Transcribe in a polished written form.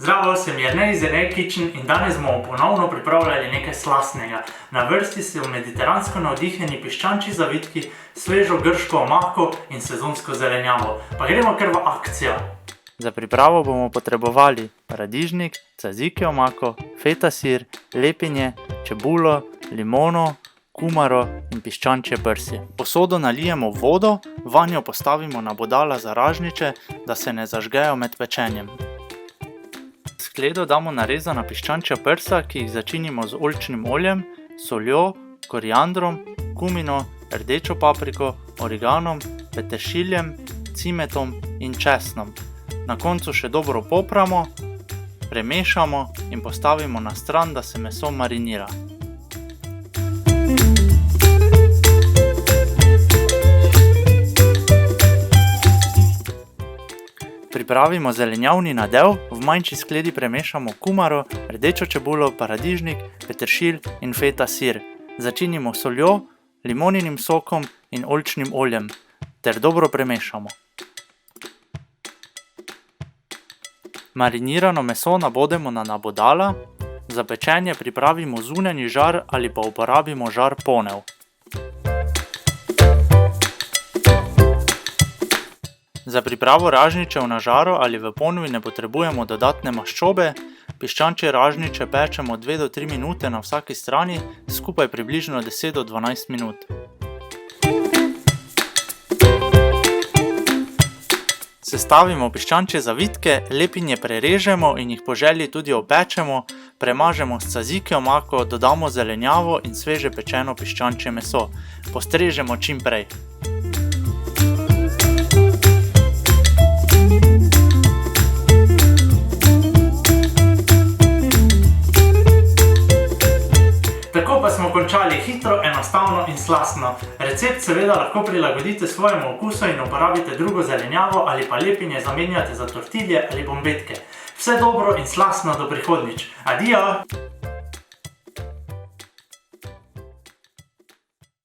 Zdravo, sem Jernej iz Jernej Kitchen in danes bomo ponovno pripravljali nekaj slastnega. Na vrsti so mediteransko navdiheni piščančji zavitki, svežo grško omako in sezonsko zelenjavo. Pa gremo kar v akcijo. Za pripravo bomo potrebovali paradižnik, tzatziki omako, feta sir, lepinje, čebulo, limono, kumaro in piščančje prsi. Posodo nalijemo vodo, vanjo postavimo nabodala za ražnjiče, da se ne zažgejo med pečenjem. V skledo damo narezana piščančja prsa, ki jih začinimo z oljčnim oljem, soljo, koriandrom, kumino, rdečo papriko, origanom, peteršiljem, cimetom in česnom. Na koncu še dobro popramo, premešamo in postavimo na stran, da se meso marinira. Pripravimo zelenjavni nadev, v manjši skledi premešamo kumaro, rdečo čebulo, paradižnik, peteršilj in feta sir. Začinimo s soljo, limoninim sokom in oljčnim oljem ter dobro premešamo. Marinirano meso nabodemo na nabodala, za pečenje pripravimo zunanji žar ali pa uporabimo žar ponev. Za pripravo ražnjičev na žaru ali v ponvi ne potrebujemo dodatne maščobe, piščančje ražnjiče pečemo 2 do 3 minute na vsaki strani, skupaj približno 10 do 12 minut. Sestavimo piščančje zavitke, lepinje prerežemo in jih po želji tudi opečemo, premažemo s tzatziki omako, dodamo zelenjavo in sveže pečeno piščančje meso. Postrežemo čim prej. Tako pa smo končali hitro, enostavno in slastno. Recept seveda lahko prilagodite svojemu okusu in uporabite drugo zelenjavo ali pa lepinje zamenjate za tortilje ali bombetke. Vse dobro in slastno do prihodnjič. Adijo!